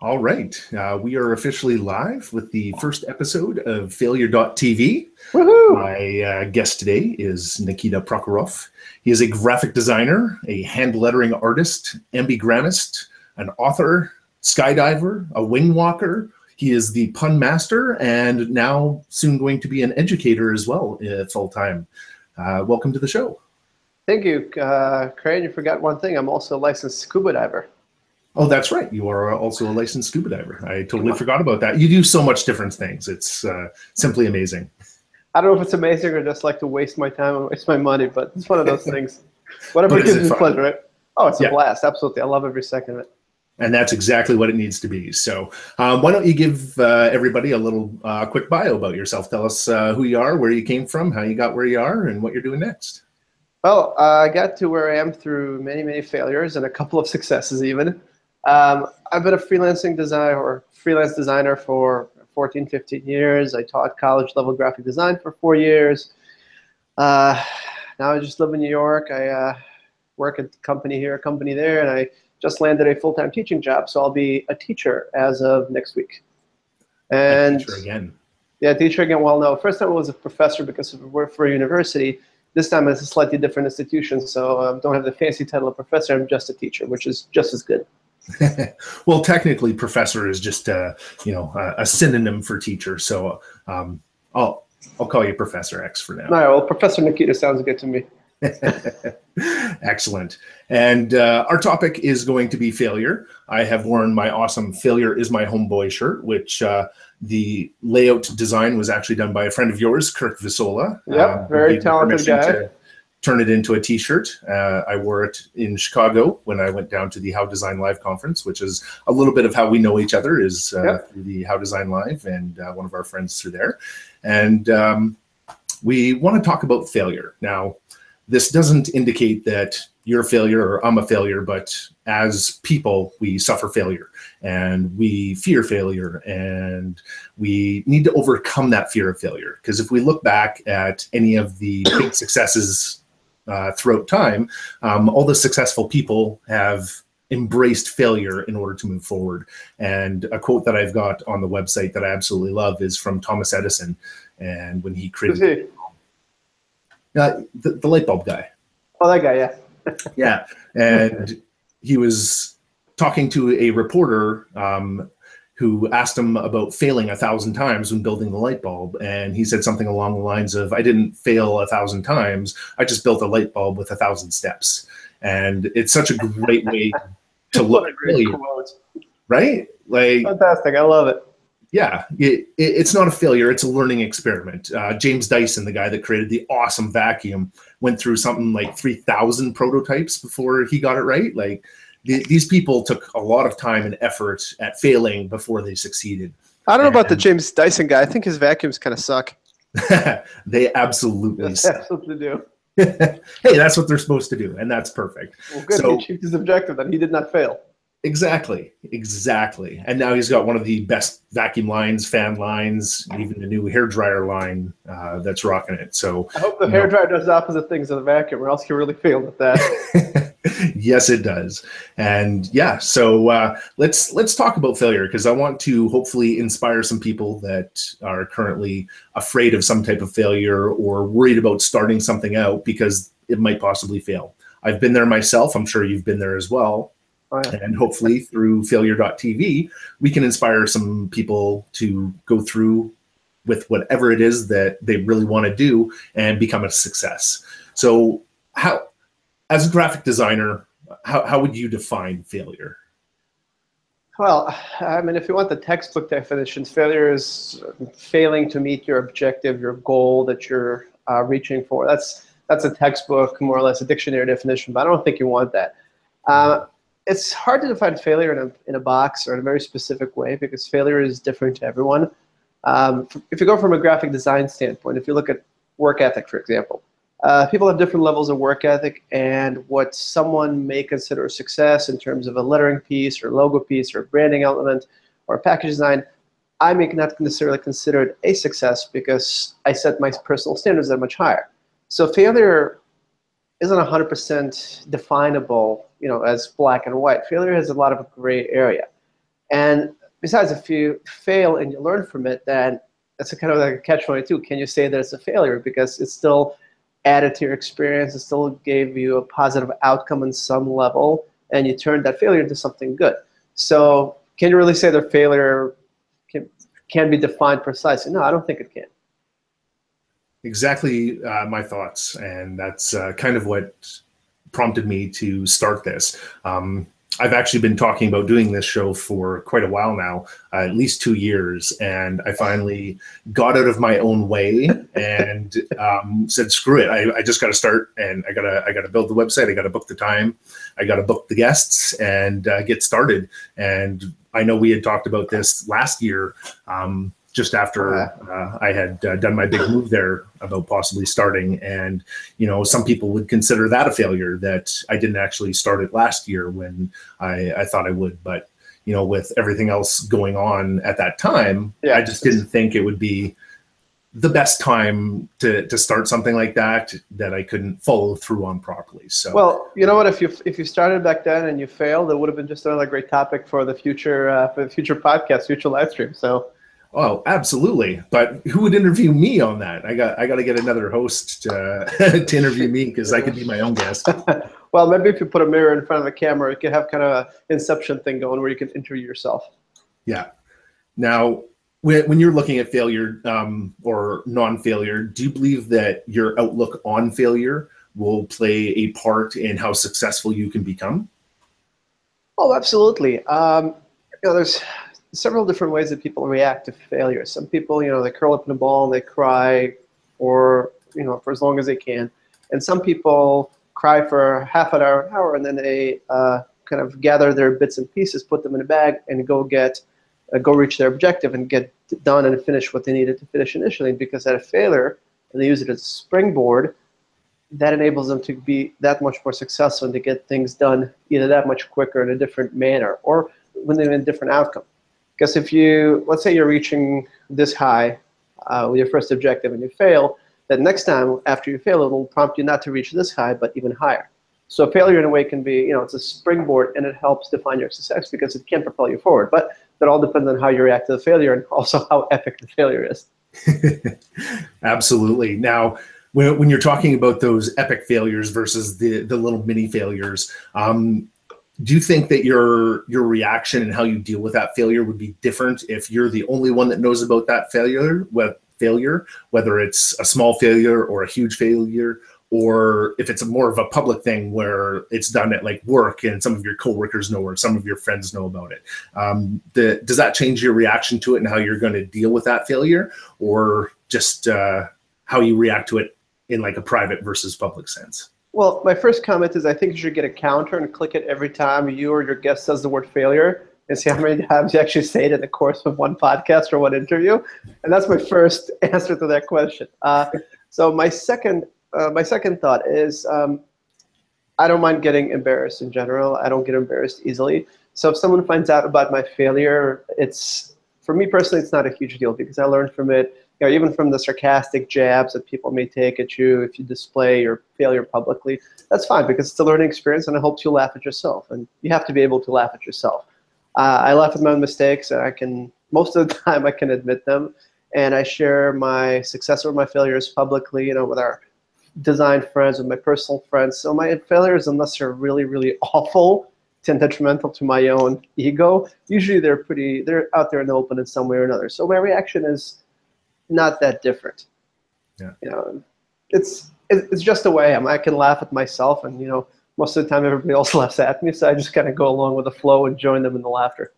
All right. We are officially live with the first episode of FailureTV. Woohoo! My guest today is Nikita Prokhorov. He is a graphic designer, a hand lettering artist, ambigrammist, an author, skydiver, a wing walker. He is the pun master and now soon going to be an educator as well, full time. Welcome to the show. Thank you, Crane. You forgot one thing. I'm also a licensed scuba diver. Oh, that's right. You are also a licensed scuba diver. I totally forgot about that. You do so much different things. It's simply amazing. I don't know if it's amazing or just like to waste my time and waste my money, but it's one of those things. Whatever gives me pleasure, right? Oh, it's a blast. Absolutely. I love every second of it. And that's exactly what it needs to be. So why don't you give everybody a little quick bio about yourself. Tell us who you are, where you came from, how you got where you are, and what you're doing next. Well, I got to where I am through many, many failures and a couple of successes even. I've been a freelance designer for 14, 15 years. I taught college-level graphic design for 4 years. Now I just live in New York. I work at a company here, a company there, and I just landed a full-time teaching job, so I'll be a teacher as of next week. And a teacher again. Yeah, teacher again. Well, no, first time I was a professor because I worked for a university. This time it's a slightly different institution, so don't have the fancy title of professor. I'm just a teacher, which is just as good. Well, technically, professor is just a synonym for teacher. So I'll call you Professor X for now. All right. Well, Professor Nikita sounds good to me. Excellent. And our topic is going to be failure. I have worn my awesome "Failure is my homeboy" shirt, which the layout design was actually done by a friend of yours, Kirk Visola. Yep, very talented guy. Turn it into a t-shirt. I wore it in Chicago when I went down to the How Design Live conference, which is a little bit of how we know each other is through the How Design Live and one of our friends through there. And we want to talk about failure. Now, this doesn't indicate that you're a failure or I'm a failure, but as people, we suffer failure and we fear failure and we need to overcome that fear of failure. Because if we look back at any of the big successes throughout time, all the successful people have embraced failure in order to move forward. And a quote that I've got on the website that I absolutely love is from Thomas Edison. And when he created the light bulb guy. Oh, that guy, yeah. Yeah. And he was talking to a reporter who asked him about failing 1,000 times when building the light bulb. And he said something along the lines of, I didn't fail 1,000 times. I just built a light bulb with 1,000 steps. And it's such a great way to look at failure, right? Like, fantastic. I love it. Yeah, it's not a failure. It's a learning experiment. James Dyson, the guy that created the awesome vacuum, went through something like 3,000 prototypes before he got it right. Like, these people took a lot of time and effort at failing before they succeeded. I don't know about the James Dyson guy. I think his vacuums kind of suck. They absolutely suck. Absolutely do. Hey, that's what they're supposed to do, and that's perfect. Well, good. So, he achieved his objective, and he did not fail. Exactly. And now he's got one of the best vacuum lines, fan lines, even a new hairdryer line that's rocking it. So I hope the hairdryer does opposite things to the vacuum, or else he really failed at that. Yes, it does. And yeah, so let's talk about failure, because I want to hopefully inspire some people that are currently afraid of some type of failure or worried about starting something out because it might possibly fail. I've been there myself. I'm sure you've been there as well. Oh, yeah. And hopefully through FailureTV, we can inspire some people to go through with whatever it is that they really want to do and become a success. So how, as a graphic designer, how would you define failure? Well, I mean, if you want the textbook definitions, failure is failing to meet your objective, your goal that you're reaching for. That's a textbook, more or less a dictionary definition, but I don't think you want that. It's hard to define failure in a box or in a very specific way because failure is different to everyone. If you go from a graphic design standpoint, if you look at work ethic, for example, people have different levels of work ethic, and what someone may consider a success in terms of a lettering piece or logo piece or branding element or a package design, I may not necessarily consider it a success because I set my personal standards that much higher. So failure isn't 100% definable, as black and white. Failure has a lot of gray area. And besides, if you fail and you learn from it, then that's a kind of like a catch-22. Can you say that it's a failure? Because it's still added to your experience. It still gave you a positive outcome on some level, and you turned that failure into something good. So can you really say that failure can be defined precisely? No, I don't think it can. Exactly my thoughts, and that's kind of what prompted me to start this. I've actually been talking about doing this show for quite a while now, at least 2 years, and I finally got out of my own way and said, "Screw it! I just got to start, and I gotta build the website. I got to book the time, I got to book the guests, and get started." And I know we had talked about this last year. Just after I had done my big move there about possibly starting. And, some people would consider that a failure, that I didn't actually start it last year when I thought I would. But, with everything else going on at that time, I just didn't think it would be the best time to start something like that I couldn't follow through on properly. So, well, you know what, if you started back then and you failed, it would have been just another great topic for the future podcast, future live stream. So. Oh, absolutely. But who would interview me on that? I got to get another host to interview me, because I could be my own guest. Well, maybe if you put a mirror in front of the camera, you could have kind of an Inception thing going where you can interview yourself. Yeah. Now, when you're looking at failure or non-failure, do you believe that your outlook on failure will play a part in how successful you can become? Oh, absolutely. There's several different ways that people react to failure. Some people, they curl up in a ball and they cry for as long as they can. And some people cry for half an hour, and then they kind of gather their bits and pieces, put them in a bag, and go reach their objective and get done and finish what they needed to finish initially. Because at a failure, and they use it as a springboard, that enables them to be that much more successful and to get things done either that much quicker in a different manner, or when they're in a different outcome. Because let's say you're reaching this high with your first objective and you fail, then next time after you fail, it'll prompt you not to reach this high, but even higher. So failure in a way can be, it's a springboard, and it helps define your success because it can propel you forward. But that all depends on how you react to the failure, and also how epic the failure is. Absolutely. Now, when you're talking about those epic failures versus the little mini failures, do you think that your reaction and how you deal with that failure would be different if you're the only one that knows about that failure, whether it's a small failure or a huge failure, or if it's more of a public thing where it's done at like work and some of your coworkers know or some of your friends know about it? Does that change your reaction to it and how you're going to deal with that failure, or just how you react to it in like a private versus public sense? Well, my first comment is I think you should get a counter and click it every time you or your guest says the word failure, and see how many times you actually say it in the course of one podcast or one interview. And that's my first answer to that question. So my second thought is I don't mind getting embarrassed in general. I don't get embarrassed easily. So if someone finds out about my failure, for me personally, it's not a huge deal, because I learned from it. Even from the sarcastic jabs that people may take at you if you display your failure publicly, that's fine, because it's a learning experience and it helps you laugh at yourself. And you have to be able to laugh at yourself. I laugh at my own mistakes, and most of the time I can admit them. And I share my success or my failures publicly, with our design friends, with my personal friends. So my failures, unless they're really, really awful and detrimental to my own ego, usually they're out there in the open in some way or another. So my reaction is not that different. Yeah. It's just the way I am. I can laugh at myself, and most of the time everybody else laughs at me, so I just kind of go along with the flow and join them in the laughter.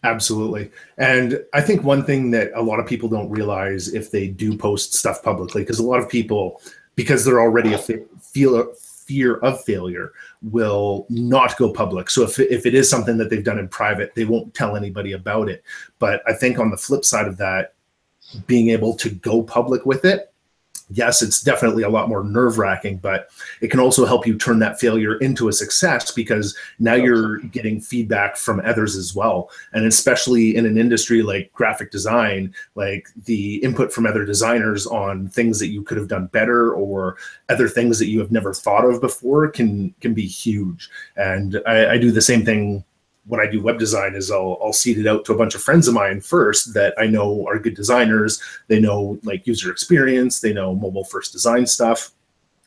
Absolutely. And I think one thing that a lot of people don't realize if they do post stuff publicly, because a lot of people, because they're already a fear of failure, will not go public. So if it is something that they've done in private, they won't tell anybody about it. But I think on the flip side of that, being able to go public with it, yes, it's definitely a lot more nerve-wracking, but it can also help you turn that failure into a success, because now you're getting feedback from others as well. And especially in an industry like graphic design, like the input from other designers on things that you could have done better or other things that you have never thought of before can be huge. And I do the same thing when I do web design is I'll seed it out to a bunch of friends of mine first that I know are good designers. They know like user experience, they know mobile first design stuff.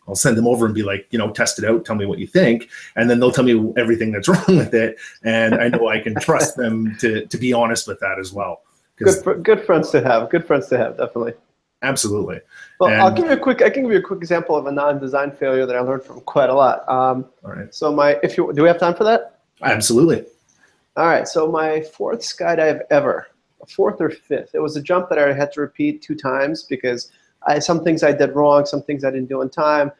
I'll send them over and be like, test it out, tell me what you think. And then they'll tell me everything that's wrong with it. And I know I can trust them to be honest with that as well. Good friends to have. Good friends to have, definitely. Absolutely. Well, I can give you a quick example of a non-design failure that I learned from quite a lot. All right. So do we have time for that? Absolutely. All right. So my fourth skydive ever, fourth or fifth, it was a jump that I had to repeat 2 times because some things I did wrong, some things I didn't do in time.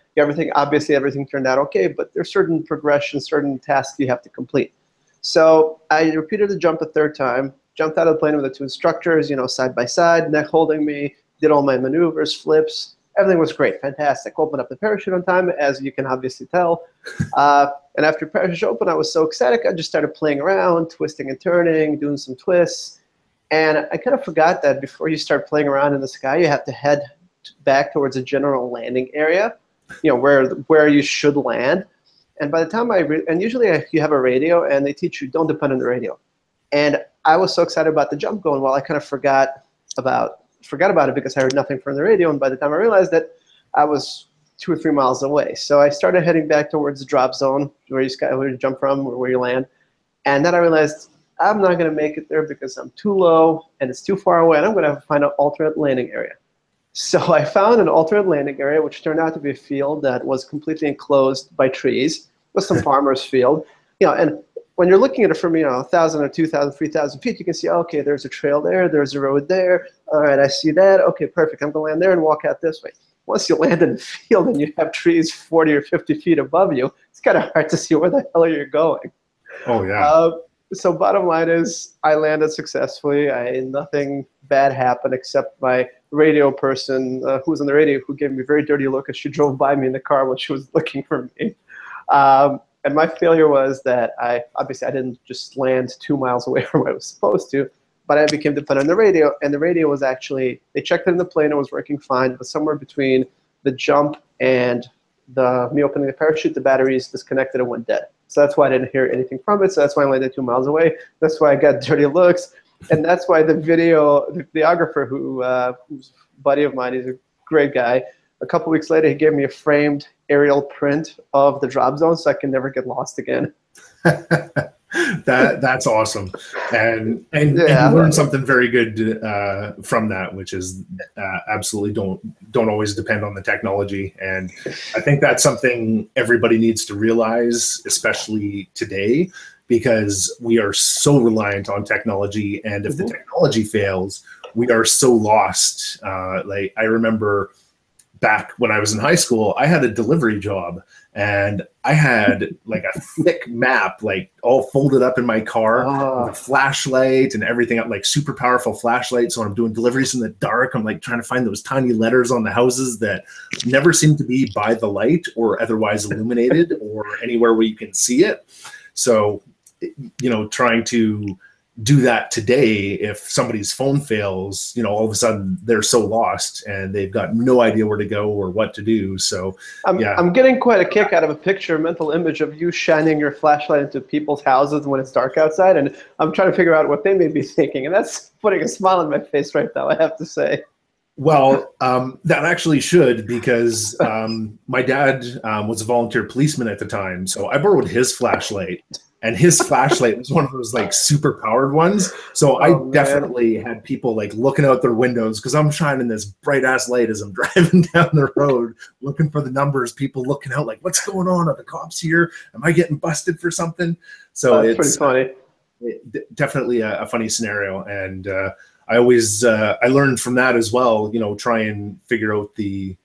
Obviously everything turned out okay, but there's certain progressions, certain tasks you have to complete. So I repeated the jump a 3rd time, jumped out of the plane with the 2 instructors, side by side, neck holding me, did all my maneuvers, flips. Everything was great, fantastic. Opened up the parachute on time, as you can obviously tell. And after parachute open, I was so ecstatic, I just started playing around, twisting and turning, doing some twists. And I kind of forgot that before you start playing around in the sky, you have to head back towards a general landing area, where you should land. And by the time and usually you have a radio, and they teach you don't depend on the radio. And I was so excited about the jump going well, I kind of forgot about it because I heard nothing from the radio. And by the time I realized that, I was 2 or 3 miles away. So I started heading back towards the drop zone where you jump from, or where you land. And then I realized I'm not going to make it there because I'm too low and it's too far away, and I'm going to have to find an alternate landing area. So I found an alternate landing area, which turned out to be a field that was completely enclosed by trees. It was some farmer's field. And when you're looking at it from 1,000 or 2,000, 3,000 feet, you can see, okay, there's a trail there, there's a road there. All right, I see that. Okay, perfect. I'm going to land there and walk out this way. Once you land in the field and you have trees 40 or 50 feet above you, it's kind of hard to see where the hell you're going. Oh, yeah. So bottom line is, I landed successfully. Nothing bad happened except my radio person who was on the radio, who gave me a very dirty look as she drove by me in the car when she was looking for me. And my failure was that I didn't just land 2 miles away from where I was supposed to, but I became dependent on the radio. And the radio was actually, they checked it in the plane, it was working fine, but somewhere between the jump and me opening the parachute, the batteries disconnected and went dead. So that's why I didn't hear anything from it. So that's why I landed 2 miles away. That's why I got dirty looks. And that's why the videographer, who's a buddy of mine, he's a great guy. A couple weeks later, he gave me a framed aerial print of the drop zone so I can never get lost again. That's awesome. And you learned something very good from that, which is absolutely don't always depend on the technology. And I think that's something everybody needs to realize, especially today, because we are so reliant on technology. And if the technology fails, we are so lost. Like I remember back when I was in high school, I had a delivery job, and I had like a thick map, like all folded up in my car, with a flashlight and everything, like super powerful flashlight. So when I'm doing deliveries in the dark, I'm like trying to find those tiny letters on the houses that never seem to be by the light or otherwise illuminated or anywhere where you can see it. So, trying to do that today, if somebody's phone fails, all of a sudden they're so lost and they've got no idea where to go or what to do. So I'm getting quite a kick out of a mental image of you shining your flashlight into people's houses when it's dark outside, and I'm trying to figure out what they may be thinking, and that's putting a smile on my face right now, I have to say. Well, that actually should, because my dad was a volunteer policeman at the time, so I borrowed his flashlight. And his flashlight was one of those like super powered ones. So I definitely had people like looking out their windows because I'm shining this bright ass light as I'm driving down the road, looking for the numbers, people looking out like, what's going on? Are the cops here? Am I getting busted for something? So it's pretty funny. Definitely a funny scenario. And I always, I learned from that as well, try and figure out the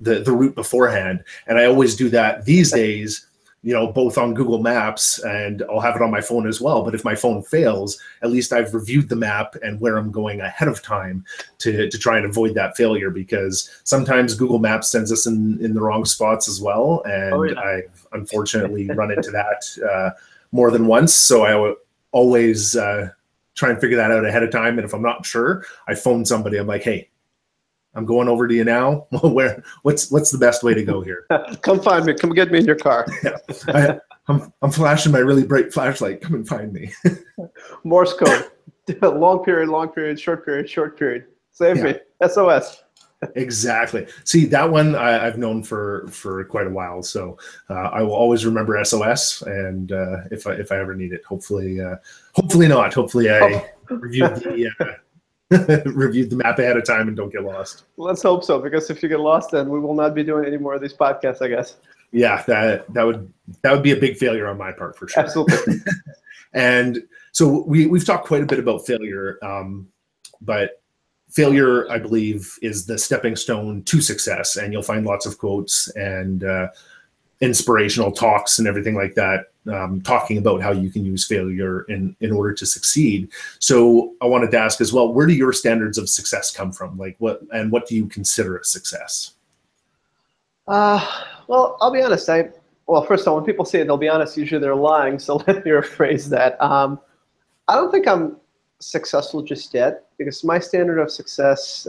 route beforehand. And I always do that these days, both on Google Maps, and I'll have it on my phone as well. But if my phone fails, at least I've reviewed the map and where I'm going ahead of time to try and avoid that failure, because sometimes Google Maps sends us in the wrong spots as well. And I've unfortunately run into that more than once. So I always try and figure that out ahead of time. And if I'm not sure, I phone somebody. I'm like, hey, I'm going over to you now. What's the best way to go here? Come find me. Come get me in your car. I'm I'm flashing my really bright flashlight. Come and find me. Morse code. Long period, short period. Save me. SOS. Exactly. See, that one I've known for quite a while, so I will always remember SOS. And if I ever need it, hopefully not. Hopefully I reviewed the map ahead of time and don't get lost. Let's hope so, because if you get lost, then we will not be doing any more of these podcasts, I guess. Yeah, that would be a big failure on my part for sure. Absolutely. And so we've talked quite a bit about failure, but failure, I believe, is the stepping stone to success. And you'll find lots of quotes and inspirational talks and everything like that, talking about how you can use failure in order to succeed. So I wanted to ask as well, where do your standards of success come from? Like what do you consider a success? Well, I'll be honest. Well, first of all, when people say they'll be honest, usually they're lying. So let me rephrase that. I don't think I'm successful just yet, because my standard of success,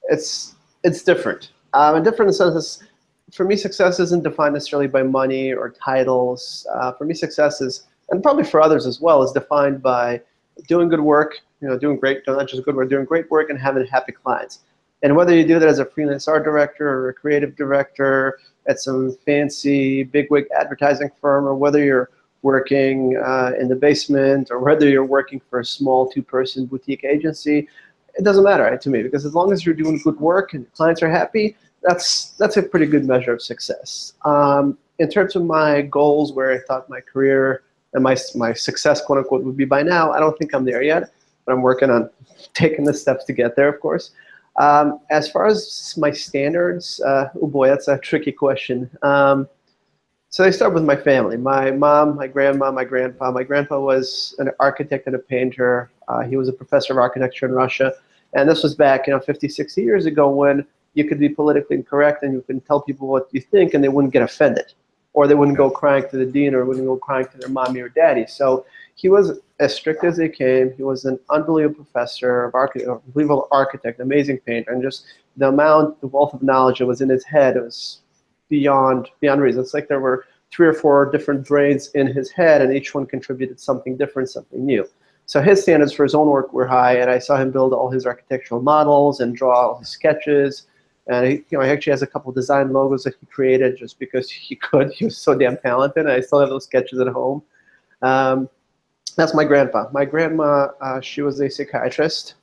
it's different. And different in the sense that, for me, success isn't defined necessarily by money or titles. For me, success is, and probably for others as well, is defined by doing good work, doing great, not just good work, doing great work and having happy clients. And whether you do that as a freelance art director or a creative director at some fancy bigwig advertising firm, or whether you're working in the basement, or whether you're working for a small 2-person boutique agency, it doesn't matter to me, because as long as you're doing good work and clients are happy, that's a pretty good measure of success. In terms of my goals, where I thought my career and my success, quote unquote, would be by now, I don't think I'm there yet, but I'm working on taking the steps to get there, of course. As far as my standards, oh boy, that's a tricky question. So they start with my family. My mom, my grandma, my grandpa. My grandpa was an architect and a painter. He was a professor of architecture in Russia. And this was back 50, 60 years ago, when you could be politically incorrect and you can tell people what you think and they wouldn't get offended. Or they wouldn't go crying to the dean, or wouldn't go crying to their mommy or daddy. So he was as strict as they came. He was an unbelievable professor of unbelievable architect, amazing painter, and just the wealth of knowledge that was in his head, it was beyond reason. It's like there were 3 or 4 different brains in his head, and each one contributed something different, something new. So his standards for his own work were high, and I saw him build all his architectural models and draw all his sketches. And he actually has a couple of design logos that he created just because he could. He was so damn talented, and I still have those sketches at home. That's my grandpa. My grandma, she was a psychiatrist,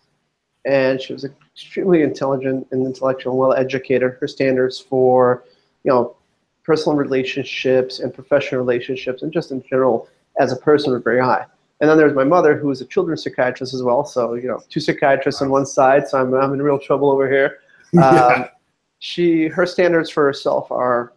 and she was extremely intelligent and intellectual, well-educated. Her standards for, personal relationships and professional relationships, and just in general as a person, were very high. And then there's my mother, who is a children's psychiatrist as well. So 2 psychiatrists on one side. So I'm in real trouble over here. Yeah. Her standards for herself are,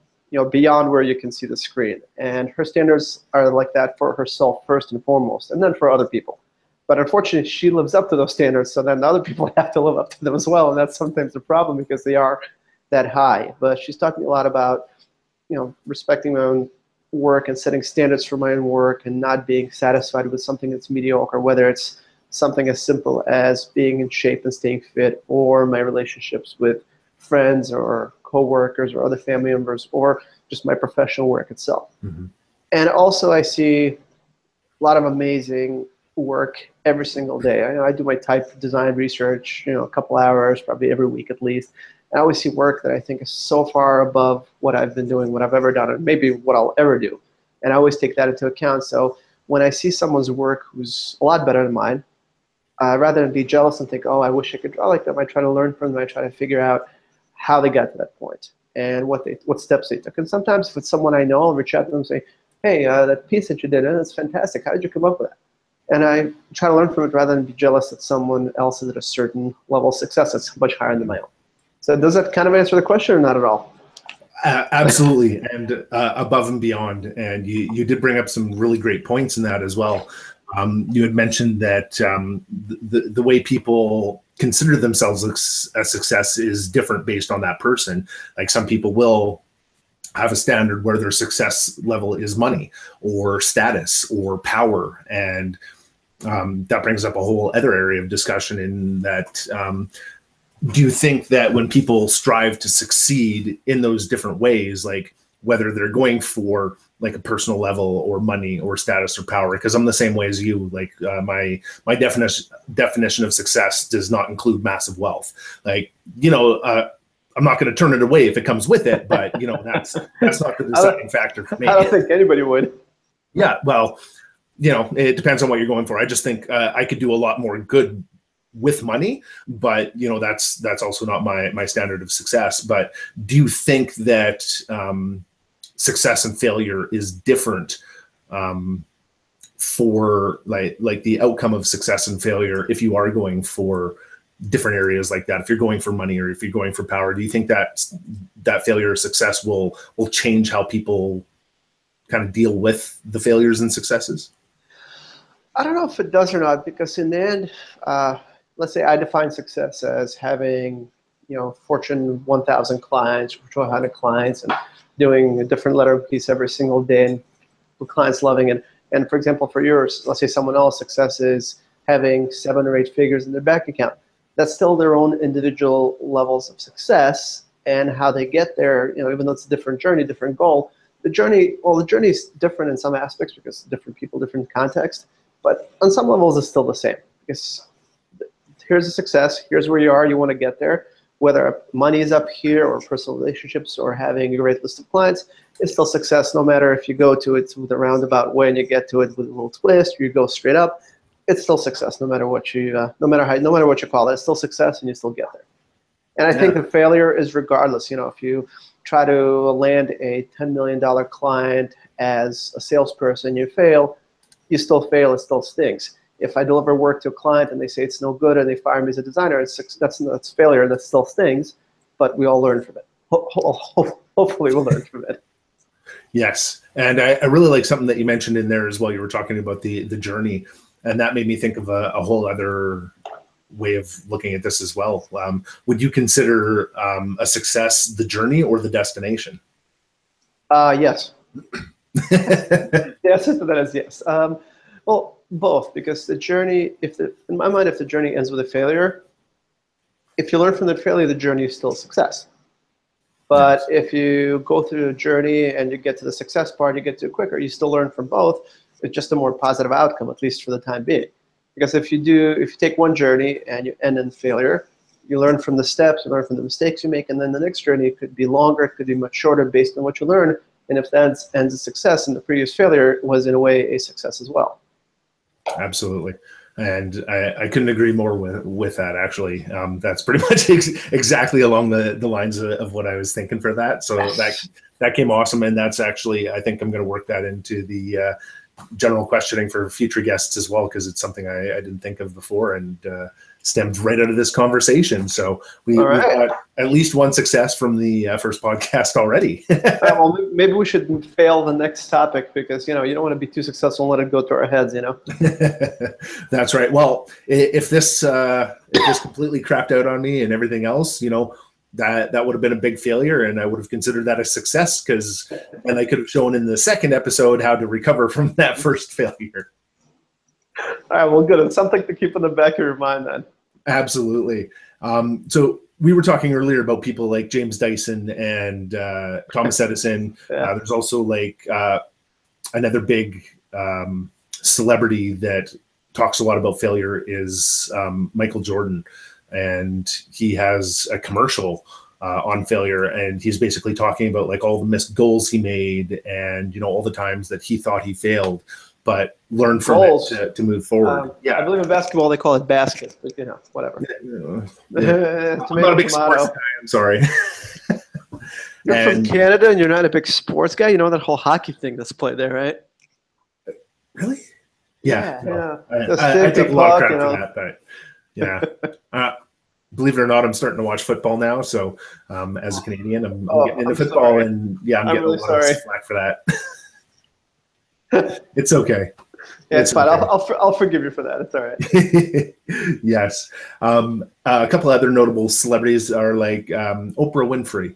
beyond where you can see the screen. And her standards are like that for herself first and foremost, and then for other people. But unfortunately, she lives up to those standards, so then other people have to live up to them as well. And that's sometimes a problem, because they are that high. But she's taught me a lot about, respecting my own work and setting standards for my own work, and not being satisfied with something that's mediocre, whether it's something as simple as being in shape and staying fit, or my relationships with friends or coworkers or other family members, or just my professional work itself. Mm-hmm. And also I see a lot of amazing work every single day. I do my type design research, a couple hours, probably every week at least. And I always see work that I think is so far above what I've been doing, what I've ever done, and maybe what I'll ever do. And I always take that into account. So when I see someone's work who's a lot better than mine, rather than be jealous and think, oh, I wish I could draw like them, I try to learn from them. I try to figure out how they got to that point and what steps they took. And sometimes if it's someone I know, I'll reach out to them and say, hey, that piece that you did, that's fantastic. How did you come up with that? And I try to learn from it rather than be jealous that someone else is at a certain level of success that's much higher than my own. So does that kind of answer the question, or not at all? Absolutely, and above and beyond. And you did bring up some really great points in that as well. You had mentioned that the way people consider themselves a success is different based on that person. Like some people will have a standard where their success level is money or status or power. And that brings up a whole other area of discussion in that, do you think that when people strive to succeed in those different ways, like whether they're going for like a personal level or money or status or power, because I'm the same way as you. Like my definition of success does not include massive wealth. Like, I'm not going to turn it away if it comes with it, but that's not the deciding factor for me. I don't think anybody would. Yeah, well, it depends on what you're going for. I just think I could do a lot more good with money, but that's also not my standard of success. But do you think that success and failure is different for like the outcome of success and failure if you are going for different areas like that? If you're going for money or if you're going for power, do you think that failure or success will change how people kind of deal with the failures and successes? I don't know if it does or not, because in the end, let's say I define success as having, Fortune 1000 clients, Fortune 100 clients, and doing a different letter piece every single day, and the clients loving it. And for example, for yours, let's say someone else success is having 7 or 8 figures in their bank account. That's still their own individual levels of success, and how they get there, even though it's a different journey, different goal. The journey is different in some aspects because different people, different context, but on some levels it's still the same. Because here's a success, here's where you are, you want to get there. Whether money is up here or personal relationships or having a great list of clients, it's still success no matter if you go to it with a roundabout way and you get to it with a little twist, or you go straight up. It's still success no matter what you no matter what you call it. It's still success and you still get there. And I think the failure is regardless. If you try to land a $10 million client as a salesperson, you fail, you still fail, it still stings. If I deliver work to a client and they say it's no good and they fire me as a designer, that's failure, that still stings, but we all learn from it. Hopefully we'll learn from it. Yes, and I really like something that you mentioned in there as well. You were talking about the journey, and that made me think of a whole other way of looking at this as well. Would you consider a success the journey or the destination? Yes. The answer to that is yes. Well, both, because the journey, in my mind, if the journey ends with a failure, if you learn from the failure, the journey is still a success. But if you go through the journey and you get to the success part, you get to it quicker, you still learn from both. It's just a more positive outcome, at least for the time being. Because if you take one journey and you end in failure, you learn from the steps, you learn from the mistakes you make, and then the next journey could be longer, it could be much shorter based on what you learn. And if that ends in success, and the previous failure was in a way a success as well. Absolutely. And I couldn't agree more with that, actually. That's pretty much exactly along the lines of what I was thinking for that. So that came awesome. And that's actually, I think I'm going to work that into the general questioning for future guests as well, because it's something I didn't think of before, and stemmed right out of this conversation. So we got at least one success from the first podcast already. Well, maybe we should fail the next topic, because you don't want to be too successful and let it go to our heads. That's right. Well, if this completely crapped out on me and everything else, that would have been a big failure, and I would have considered that a success, and I could have shown in the second episode how to recover from that first failure. All right, well, good. It's something to keep in the back of your mind then. Absolutely. So we were talking earlier about people like James Dyson and Thomas Edison. There's also another big celebrity that talks a lot about failure is Michael Jordan. And he has a commercial on failure, and he's basically talking about all the missed goals he made, and all the times that he thought he failed, but learn from it to move forward. I believe in basketball they call it basket, but whatever. I'm not a big sports guy. I'm sorry. You're from Canada, and you're not a big sports guy. You know that whole hockey thing that's played there, right? Really? Yeah. I take a lot of credit for that, but. Yeah. Believe it or not, I'm starting to watch football now. So as a Canadian, I'm getting into football. Sorry. And I'm getting really a lot of slack for that. It's okay. Yeah, it's fine. Okay. I'll forgive you for that. It's all right. Yes. A couple other notable celebrities are Oprah Winfrey.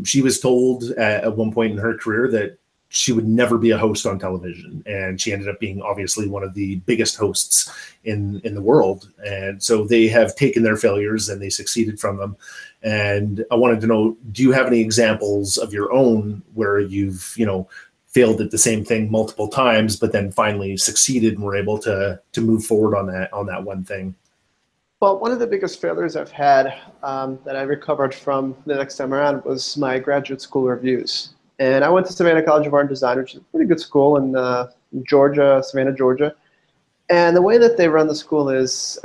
She was told at one point in her career that she would never be a host on television, and she ended up being obviously one of the biggest hosts in the world. And so they have taken their failures and they succeeded from them. And I wanted to know, do you have any examples of your own where you've failed at the same thing multiple times, but then finally succeeded and were able to move forward on that one thing? Well, one of the biggest failures I've had that I recovered from the next time around was my graduate school reviews. And I went to Savannah College of Art and Design, which is a pretty good school in Georgia, Savannah, Georgia. And the way that they run the school is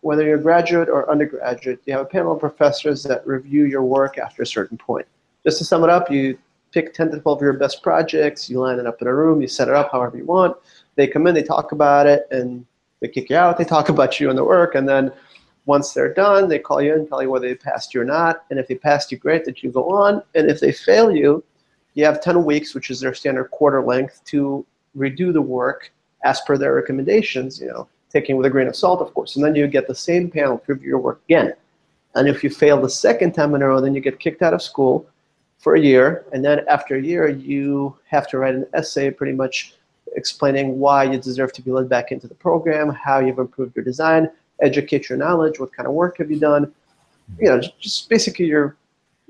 whether you're a graduate or undergraduate, you have a panel of professors that review your work after a certain point. Just to sum it up, you pick 10 to 12 of your best projects, you line it up in a room, you set it up however you want. They come in, they talk about it, and they kick you out. They talk about you and the work, and then once they're done, they call you in, tell you whether they passed you or not. And if they passed you, great, that you go on. And if they fail you, you have 10 weeks, which is their standard quarter length, to redo the work as per their recommendations, you know, taking with a grain of salt, of course. And then you get the same panel to review your work again. And if you fail the second time in a row, then you get kicked out of school for a year. And then after a year, you have to write an essay pretty much explaining why you deserve to be let back into the program, how you've improved your design, educate your knowledge, what kind of work have you done. You know, just basically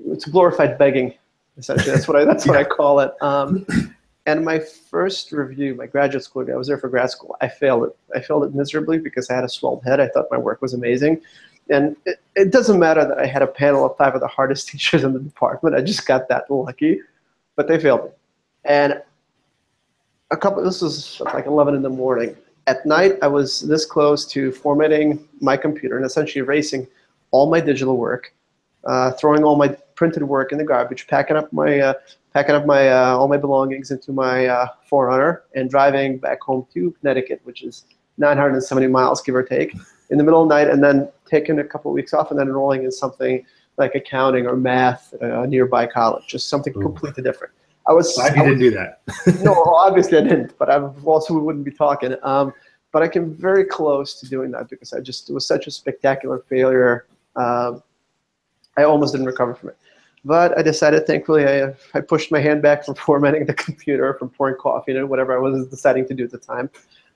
it's glorified begging, essentially. That's what I call it. And my first review, my graduate school review, I was there for grad school. I failed it. I failed it miserably because I had a swelled head. I thought my work was amazing. And it doesn't matter that I had a panel of 5 of the hardest teachers in the department. I just got that lucky, but they failed me. And this was like 11 in the morning. At night, I was this close to formatting my computer and essentially erasing all my digital work, throwing all my printed work in the garbage, packing up my all my belongings into my 4Runner, and driving back home to Connecticut, which is 970 miles, give or take, in the middle of the night, and then taking a couple of weeks off and then enrolling in something like accounting or math at a nearby college, just something completely different. Glad you didn't do that. No, obviously I didn't, but we wouldn't be talking. But I came very close to doing that because it was such a spectacular failure. I almost didn't recover from it. But I decided, thankfully, I pushed my hand back from formatting the computer, from pouring coffee in it, whatever I was deciding to do at the time.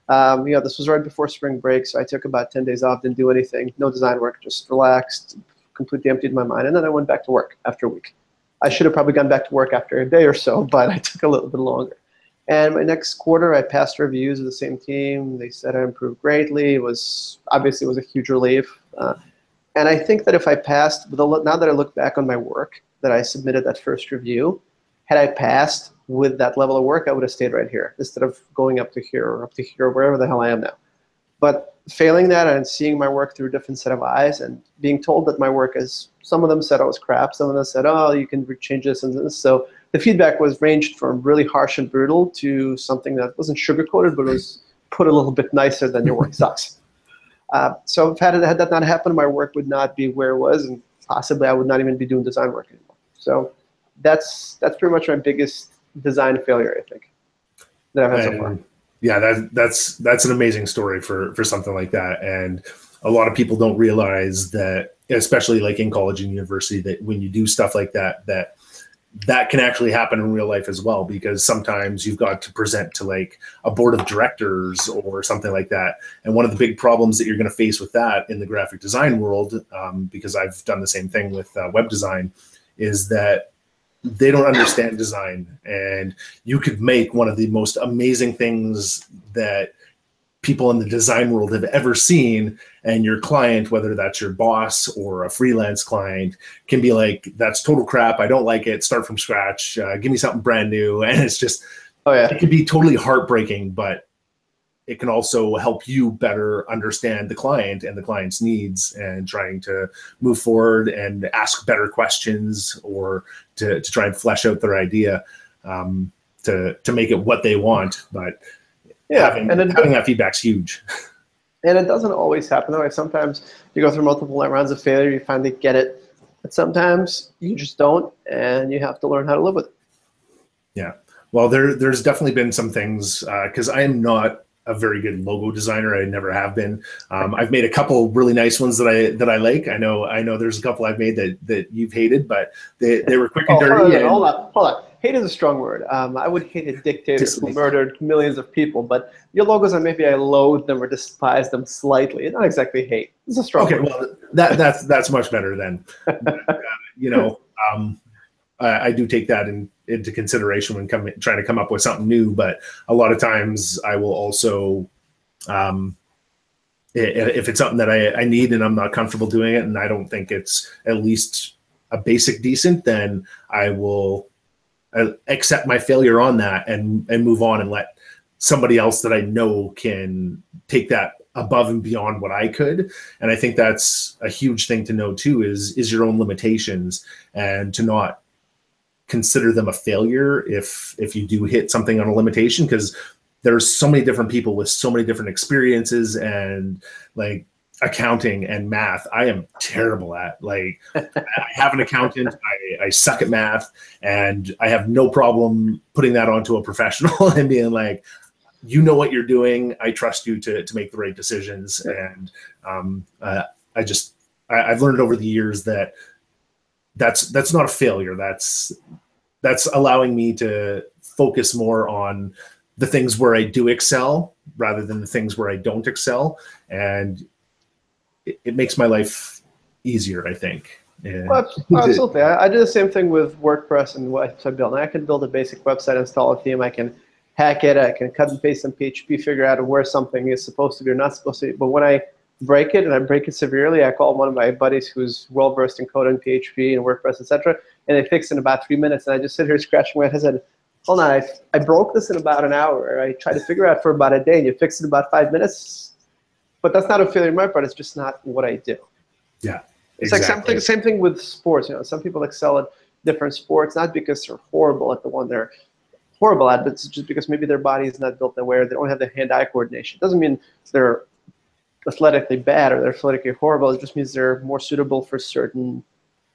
You know, this was right before spring break, so I took about 10 days off, didn't do anything, no design work, just relaxed, completely emptied my mind, and then I went back to work after a week. I should have probably gone back to work after a day or so, but I took a little bit longer. And my next quarter, I passed reviews of the same team. They said I improved greatly. It was a huge relief. And I think that if I passed, now that I look back on my work that I submitted that first review, had I passed with that level of work, I would have stayed right here instead of going up to here or wherever the hell I am now. But failing that and seeing my work through a different set of eyes and being told that my work is, some of them said I was crap, some of them said, oh, you can change this and this. So the feedback ranged from really harsh and brutal to something that wasn't sugar-coated, but was put a little bit nicer than your work sucks. So had that not happened, my work would not be where it was, and possibly I would not even be doing design work anymore. So that's pretty much my biggest design failure, I think, that I've had so far. Yeah, that's an amazing story for something like that. And a lot of people don't realize that, especially like in college and university, that when you do stuff like that, that can actually happen in real life as well, because sometimes you've got to present to like a board of directors or something like that. And one of the big problems that you're going to face with that in the graphic design world, because I've done the same thing with web design, is that they don't understand design. And you could make one of the most amazing things that people in the design world have ever seen, and your client, whether that's your boss or a freelance client, can be like, that's total crap, I don't like it, start from scratch, give me something brand new. And it's just, it can be totally heartbreaking, but it can also help you better understand the client and the client's needs, and trying to move forward and ask better questions, or to try and flesh out their idea, to make it what they want. But having that feedback's huge. And it doesn't always happen that way. Sometimes you go through multiple rounds of failure, you finally get it. But sometimes you just don't, and you have to learn how to live with it. Yeah. Well, there's definitely been some things, because I am not a very good logo designer. I never have been. I've made a couple really nice ones that I like. I know there's a couple I've made that you've hated, but they were quick and dirty. Hold on. Hate is a strong word. I would hate a dictator who murdered millions of people, but your logos are, maybe I loathe them or despise them slightly. It's not exactly hate. It's a strong word. Well, that's much better then. You know, I do take that into consideration when trying to come up with something new. But a lot of times I will also, if it's something that I need and I'm not comfortable doing it, and I don't think it's at least a basic decent, then I will accept my failure on that and move on and let somebody else that I know can take that above and beyond what I could. And I think that's a huge thing to know too, is your own limitations, and to not consider them a failure if you do hit something on a limitation, because there's so many different people with so many different experiences, and like accounting and math, I am terrible at. Like, I have an accountant, I suck at math, and I have no problem putting that onto a professional and being like, you know what you're doing. I trust you to make the right decisions. And I've learned over the years that that's not a failure. That's allowing me to focus more on the things where I do excel rather than the things where I don't excel. And it makes my life easier, I think. Well, absolutely. I do the same thing with WordPress and what I build. And I can build a basic website, install a theme. I can hack it. I can cut and paste some PHP, figure out where something is supposed to be or not supposed to be. But when I break it, and I break it severely, I call one of my buddies who's well-versed in code and PHP and WordPress, etc., and they fix it in about 3 minutes. And I just sit here scratching my head and said, hold on, I broke this in about an hour. I tried to figure it out for about a day, and you fixed it in about 5 minutes. But that's not a failure on my part. It's just not what I do. Yeah, it's exactly. like same thing with sports. You know, some people excel at different sports, not because they're horrible at the one they're horrible at, but it's just because maybe their body is not built that way, or they don't have the hand-eye coordination. It doesn't mean they're athletically bad or they're athletically horrible. It just means they're more suitable for certain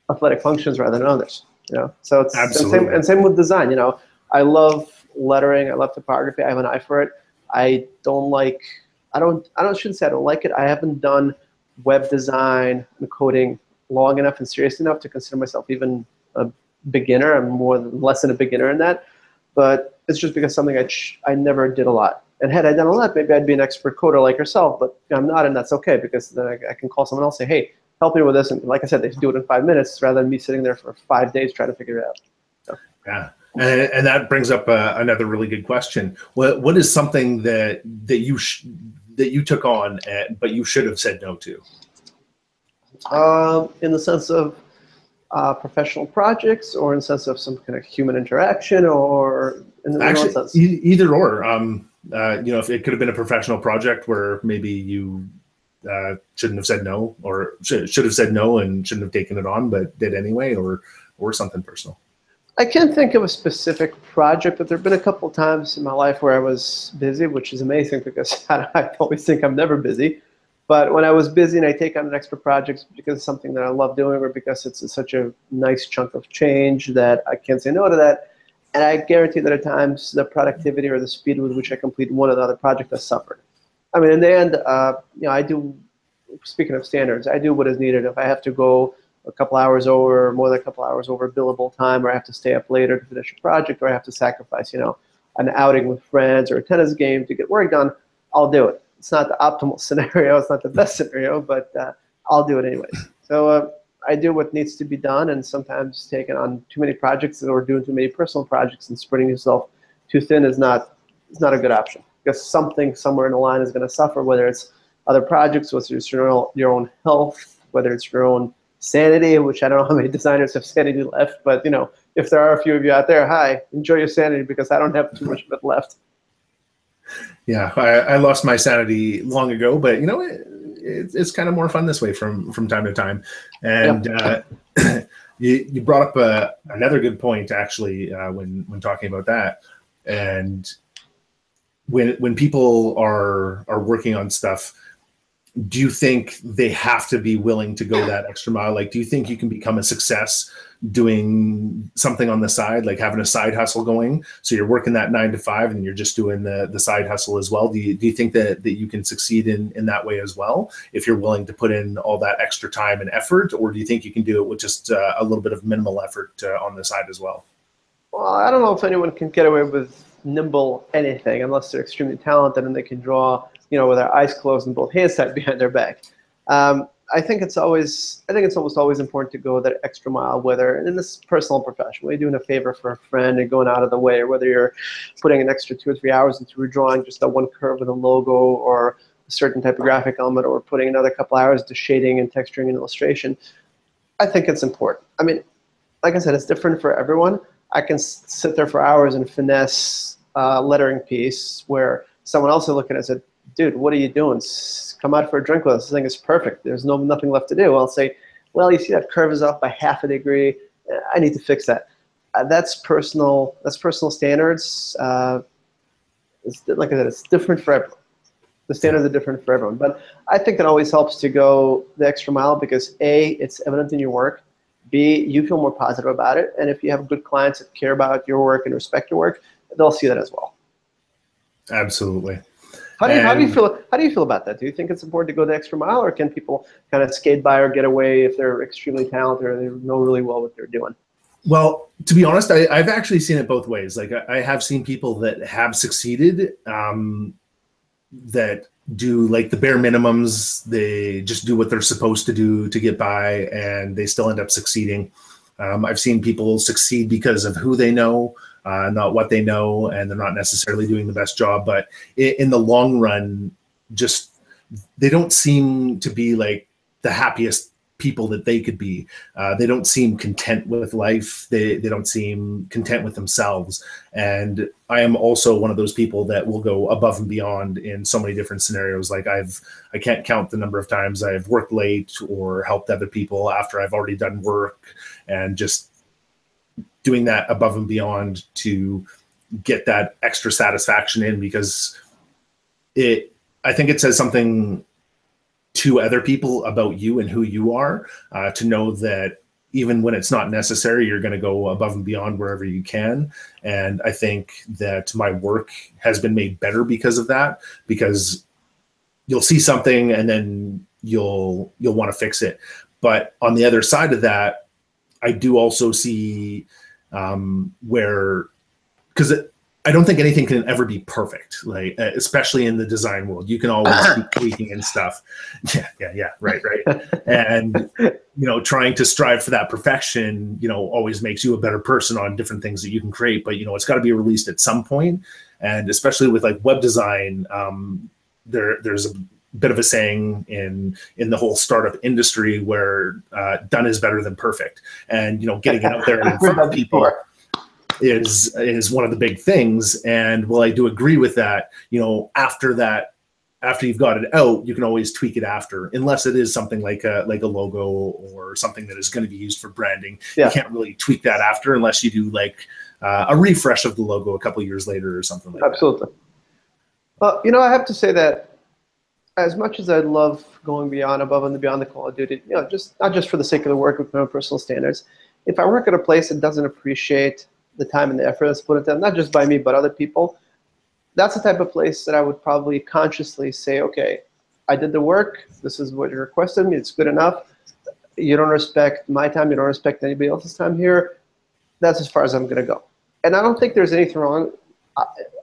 athletic functions rather than others. You know, so it's same with design. You know, I love lettering. I love typography. I have an eye for it. I shouldn't say I don't like it. I haven't done web design and coding long enough and serious enough to consider myself even a beginner. I'm less than a beginner in that. But it's just because something I never did a lot. And had I done a lot, maybe I'd be an expert coder like yourself, but I'm not, and that's okay, because then I can call someone else and say, hey, help me with this. And like I said, they do it in 5 minutes rather than me sitting there for 5 days trying to figure it out. So. Yeah, and that brings up another really good question. What is something that you took on, but you should have said no to? In the sense of professional projects, or in the sense of some kind of human interaction, or in the actually sense? Either or. You know, if it could have been a professional project where maybe you shouldn't have said no, or should have said no and shouldn't have taken it on, but did anyway, or something personal. I can't think of a specific project, but there have been a couple of times in my life where I was busy, which is amazing because I always think I'm never busy. But when I was busy and I take on an extra project because it's something that I love doing, or because it's such a nice chunk of change that I can't say no to that. And I guarantee that at times the productivity or the speed with which I complete one or the other project has suffered. I mean, in the end, you know, I do, speaking of standards, I do what is needed. If I have to go a couple hours over, more than a couple hours over billable time, or I have to stay up later to finish a project, or I have to sacrifice, you know, an outing with friends or a tennis game to get work done, I'll do it. It's not the optimal scenario. It's not the best scenario, but I'll do it anyways. So I do what needs to be done, and sometimes taking on too many projects or doing too many personal projects and spreading yourself too thin is not a good option, because something somewhere in the line is going to suffer, whether it's other projects, whether it's your own health, whether it's your own sanity, which I don't know how many designers have sanity left, but you know, if there are a few of you out there, hi, enjoy your sanity, because I don't have too much of it left. Yeah, I lost my sanity long ago, but you know, it's kind of more fun this way from time to time. And yep. You brought up another good point, actually, when talking about that. And when people are working on stuff, do you think they have to be willing to go that extra mile? Like, do you think you can become a success doing something on the side, like having a side hustle going? So you're working that 9 to 5 and you're just doing the side hustle as well. Do you think that you can succeed in that way as well, if you're willing to put in all that extra time and effort? Or do you think you can do it with just a little bit of minimal effort on the side as well? Well, I don't know if anyone can get away with nimble anything unless they're extremely talented and they can draw, you know, with their eyes closed and both hands tied behind their back. I think it's almost always important to go that extra mile, whether in this personal and professional, whether you're doing a favor for a friend and going out of the way, or whether you're putting an extra 2 or 3 hours into redrawing just that one curve with a logo or a certain type of graphic element, or putting another couple hours to shading and texturing and illustration. I think it's important. I mean, like I said, it's different for everyone. I can sit there for hours and finesse a lettering piece where someone else is looking at it and said, dude, what are you doing? Come out for a drink with us. This thing is perfect. There's nothing left to do. I'll say, well, you see that curve is off by ½ degree. I need to fix that. That's personal standards. Like I said, it's different for everyone. The standards are different for everyone. But I think it always helps to go the extra mile because A, it's evident in your work. B, you feel more positive about it. And if you have good clients that care about your work and respect your work, they'll see that as well. Absolutely. How do you feel about that? Do you think it's important to go the extra mile, or can people kind of skate by or get away if they're extremely talented or they know really well what they're doing? Well, to be honest, I've actually seen it both ways. Like I have seen people that have succeeded, that do like the bare minimums. They just do what they're supposed to do to get by, and they still end up succeeding. I've seen people succeed because of who they know, not what they know, and they're not necessarily doing the best job. But in the long run, just they don't seem to be like the happiest people that they could be. They don't seem content with life. They don't seem content with themselves. And I am also one of those people that will go above and beyond in so many different scenarios. Like I can't count the number of times I've worked late or helped other people after I've already done work, and just doing that above and beyond to get that extra satisfaction in, because I think it says something to other people about you and who you are, to know that even when it's not necessary, you're going to go above and beyond wherever you can. And I think that my work has been made better because of that, because you'll see something and then you'll want to fix it. But on the other side of that, I do also see where, because I don't think anything can ever be perfect, like especially in the design world. You can always keep tweaking and stuff. Yeah, right. And trying to strive for that perfection, always makes you a better person on different things that you can create. But it's got to be released at some point. And especially with like web design, there's a bit of a saying in the whole startup industry where done is better than perfect. And getting it out there in front of people is one of the big things. And while I do agree with that, after you've got it out, you can always tweak it after, unless it is something like a logo or something that is going to be used for branding. Yeah. You can't really tweak that after unless you do like a refresh of the logo a couple of years later or something like Absolutely. Well, I have to say that as much as I love going above and beyond the Call of Duty, just not just for the sake of the work with my own personal standards. If I work at a place that doesn't appreciate the time and the effort that's put into it, not just by me, but other people, that's the type of place that I would probably consciously say, okay, I did the work. This is what you requested me. It's good enough. You don't respect my time. You don't respect anybody else's time here. That's as far as I'm going to go. And I don't think there's anything wrong.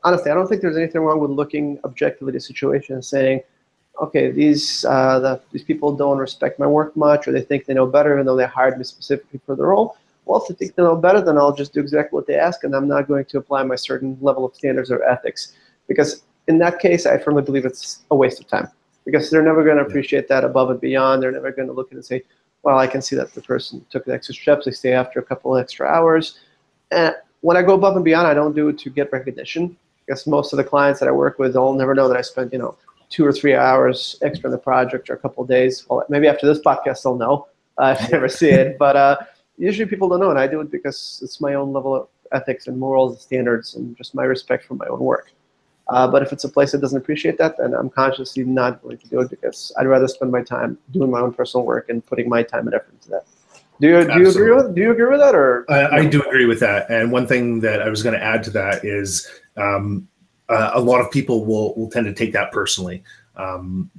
Honestly, I don't think there's anything wrong with looking objectively at a situation and saying, okay, these people don't respect my work much, or they think they know better, even though they hired me specifically for the role. Well, if they think they know better, then I'll just do exactly what they ask, and I'm not going to apply my certain level of standards or ethics. Because in that case, I firmly believe it's a waste of time. Because they're never going to appreciate that above and beyond. They're never going to look at it and say, well, I can see that the person took the extra steps. They stay after a couple of extra hours. And when I go above and beyond, I don't do it to get recognition. Because most of the clients that I work with, they'll never know that I spent, 2 or 3 hours extra in the project or a couple of days. Well, maybe after this podcast, they'll know if they ever see it. But usually people don't know, and I do it because it's my own level of ethics and morals and standards and just my respect for my own work. But if it's a place that doesn't appreciate that, then I'm consciously not going to do it, because I'd rather spend my time doing my own personal work and putting my time and effort into that. Do you agree with that, or? I do agree with that. And one thing that I was going to add to that is a lot of people will tend to take that personally,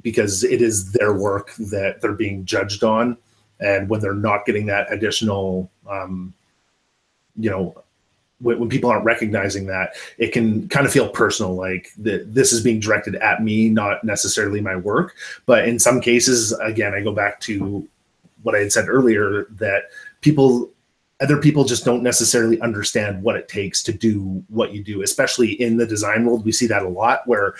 because it is their work that they're being judged on. And when they're not getting that additional, when people aren't recognizing that, it can kind of feel personal, like this is being directed at me, not necessarily my work. But in some cases, again, I go back to what I had said earlier, that other people just don't necessarily understand what it takes to do what you do, especially in the design world. We see that a lot, where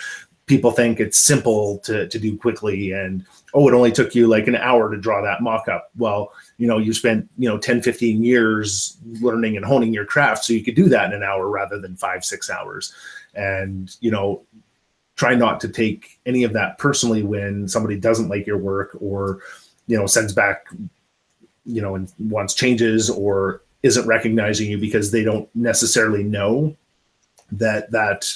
people think it's simple to do quickly, and, oh, it only took you like an hour to draw that mock-up. Well, you spent 10, 15 years learning and honing your craft, so you could do that in an hour rather than 5-6 hours. And try not to take any of that personally when somebody doesn't like your work, or sends back and wants changes, or isn't recognizing you because they don't necessarily know that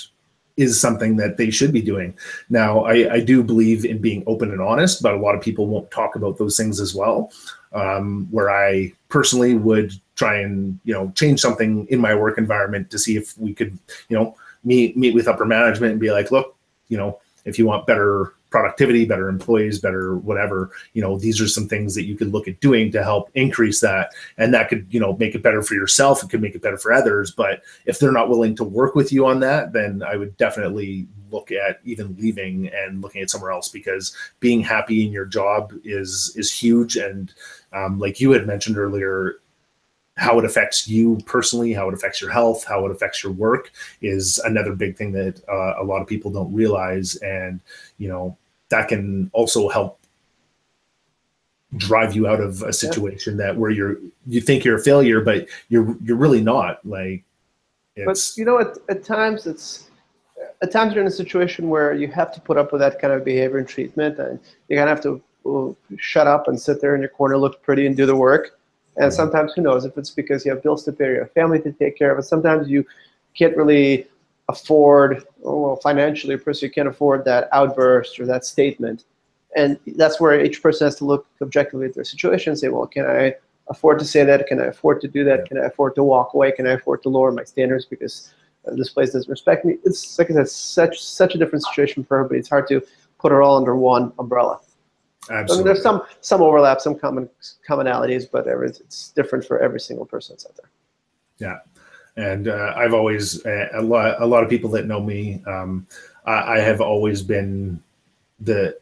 is something that they should be doing. Now, I do believe in being open and honest, but a lot of people won't talk about those things as well. Where I personally would try and change something in my work environment to see if we could meet with upper management and be like, look, if you want better productivity, better employees, better whatever, these are some things that you could look at doing to help increase that. And that could, make it better for yourself. It could make it better for others. But if they're not willing to work with you on that, then I would definitely look at even leaving and looking at somewhere else, because being happy in your job is huge. And like you had mentioned earlier, how it affects you personally, how it affects your health, how it affects your work is another big thing that a lot of people don't realize. And, that can also help drive you out of a situation that where you think you're a failure, but you're really not. Like, it's, but at times you're in a situation where you have to put up with that kind of behavior and treatment, and you kind of have to shut up and sit there in your corner, look pretty, and do the work. And sometimes, who knows, if it's because you have bills to pay, you have family to take care of, and sometimes you can't really afford, financially, you can't afford that outburst or that statement. And that's where each person has to look objectively at their situation and say, well, can I afford to say that? Can I afford to do that? Can I afford to walk away? Can I afford to lower my standards because this place doesn't respect me? It's, like I said, such a different situation for everybody. It's hard to put it all under one umbrella. Absolutely. I mean, there's some overlap, some commonalities, but it's different for every single person that's out there. Yeah. And I've always, a lot of people that know me, I have always been that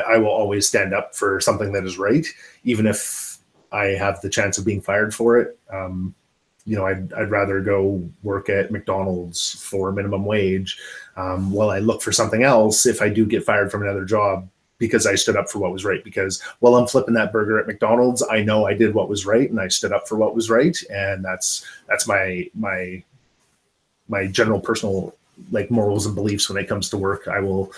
I will always stand up for something that is right, even if I have the chance of being fired for it. I'd rather go work at McDonald's for minimum wage while I look for something else if I do get fired from another job, because I stood up for what was right. Because while I'm flipping that burger at McDonald's, I know I did what was right, and I stood up for what was right. And that's my general personal morals and beliefs when it comes to work. I will,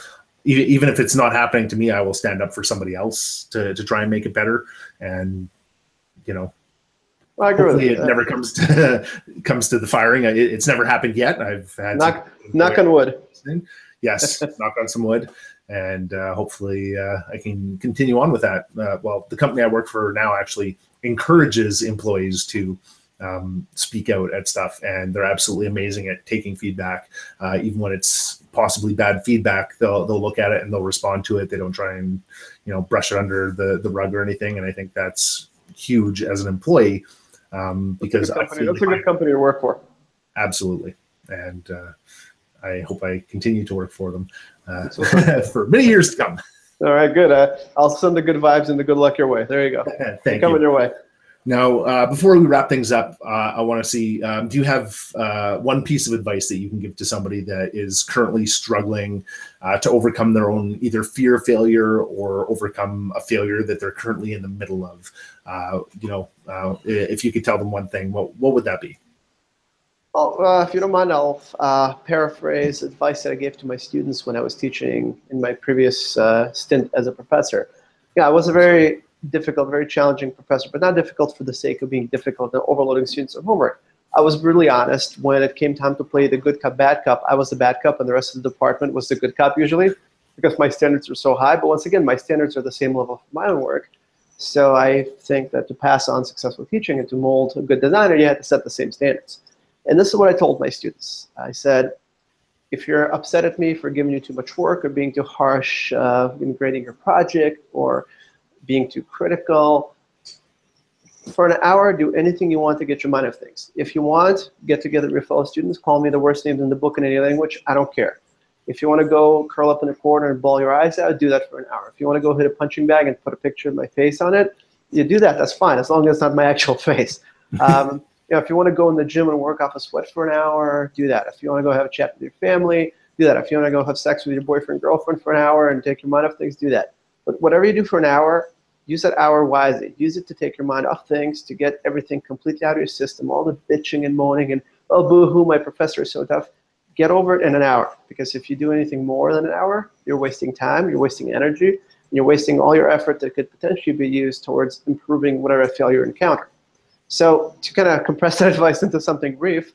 even if it's not happening to me, I will stand up for somebody else to try and make it better. And well, I agree with it. It never comes to the firing. It's never happened yet. I've had knock on wood. Yes, knock on some wood. And hopefully I can continue on with that. Well, the company I work for now actually encourages employees to speak out at stuff, and they're absolutely amazing at taking feedback. Even when it's possibly bad feedback, they'll look at it and they'll respond to it. They don't try and brush it under the rug or anything. And I think that's huge as an employee, because that's a good company to work for. Absolutely. And I hope I continue to work for them for many years to come. All right, good. I'll send the good vibes and the good luck your way. There you go. Thank you. Coming your way. Now, before we wrap things up, I want to see, do you have one piece of advice that you can give to somebody that is currently struggling to overcome their own either fear of failure or overcome a failure that they're currently in the middle of? If you could tell them one thing, what would that be? Well, if you don't mind, I'll paraphrase advice that I gave to my students when I was teaching in my previous stint as a professor. Yeah, I was a very difficult, very challenging professor, but not difficult for the sake of being difficult and overloading students with homework. I was brutally honest. When it came time to play the good cop, bad cop, I was the bad cop, and the rest of the department was the good cop usually, because my standards were so high. But once again, my standards are the same level for my own work. So I think that to pass on successful teaching and to mold a good designer, you have to set the same standards. And this is what I told my students. I said, if you're upset at me for giving you too much work or being too harsh in grading your project or being too critical, For an hour, do anything you want to get your mind off things. If you want, get together with your fellow students, call me the worst names in the book in any language, I don't care. If you want to go curl up in a corner and bawl your eyes out, do that for an hour. If you want to go hit a punching bag and put a picture of my face on it, you do that, that's fine, as long as it's not my actual face. If you want to go in the gym and work off a sweat for an hour, do that. If you want to go have a chat with your family, do that. If you want to go have sex with your boyfriend, girlfriend for an hour and take your mind off things, do that. But whatever you do for an hour, use that hour wisely. Use it to take your mind off things, to get everything completely out of your system, all the bitching and moaning and, oh, boo-hoo, my professor is so tough. Get over it in an hour, because if you do anything more than an hour, you're wasting time, you're wasting energy, and you're wasting all your effort that could potentially be used towards improving whatever failure you encounter. So to kind of compress that advice into something brief,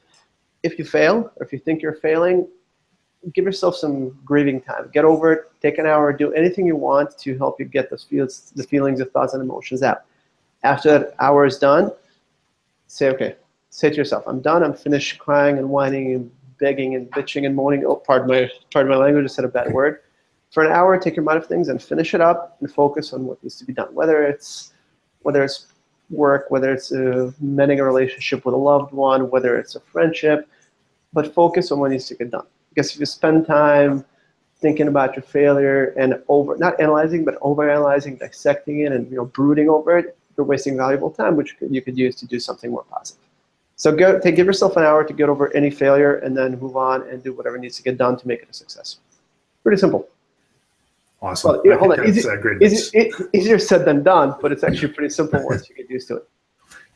if you fail, or if you think you're failing, give yourself some grieving time. Get over it, take an hour, do anything you want to help you get those the feelings, the thoughts, and emotions out. After that hour is done, say, okay, say to yourself, I'm done, I'm finished crying and whining and begging and bitching and moaning. Oh, pardon my language, I said a bad word. For an hour, take your mind off things and finish it up and focus on what needs to be done. Whether it's work, whether it's mending a relationship with a loved one, whether it's a friendship, but focus on what needs to get done. Because if you spend time thinking about your failure and not analyzing, but overanalyzing, dissecting it, and brooding over it, you're wasting valuable time, which you could use to do something more positive. So give yourself an hour to get over any failure, and then move on and do whatever needs to get done to make it a success. Pretty simple. Awesome. Well, hold on. Easier said than done, but it's actually pretty simple once you get used to it.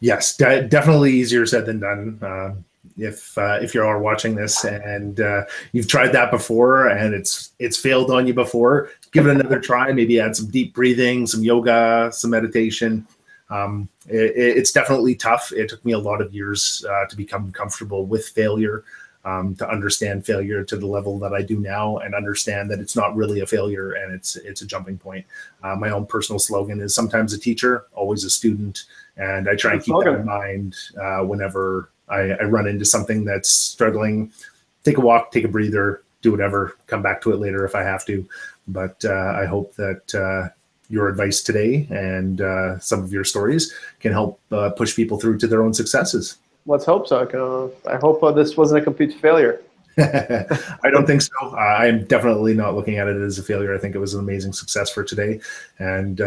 Yes, definitely easier said than done. If you are watching this and you've tried that before and it's failed on you before, give it another try. Maybe add some deep breathing, some yoga, some meditation. It's definitely tough. It took me a lot of years to become comfortable with failure, to understand failure to the level that I do now, and understand that it's not really a failure and it's a jumping point. My own personal slogan is sometimes a teacher, always a student, and I try and keep that in mind whenever I run into something that's struggling. Take a walk, take a breather, do whatever, come back to it later if I have to. But I hope that your advice today and some of your stories can help push people through to their own successes. Let's hope so. I hope this wasn't a complete failure. I don't think so. I'm definitely not looking at it as a failure. I think it was an amazing success for today. And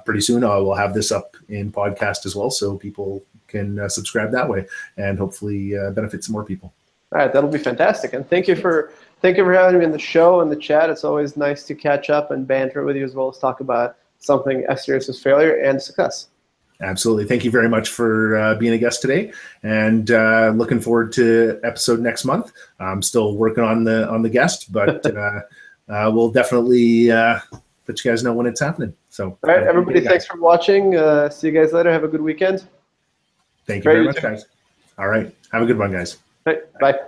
pretty soon I will have this up in podcast as well, so people can subscribe that way and hopefully benefit some more people. All right, that'll be fantastic. And thank you for having me in the show and the chat. It's always nice to catch up and banter with you, as well as talk about something as serious as failure and success. Absolutely. Thank you very much for being a guest today, and looking forward to episode next month. I'm still working on the guest, but we'll definitely let you guys know when it's happening. So, all right, everybody, thanks for watching. See you guys later. Have a good weekend. Thank you very much, guys. All right. Have a good one, guys. All right, bye.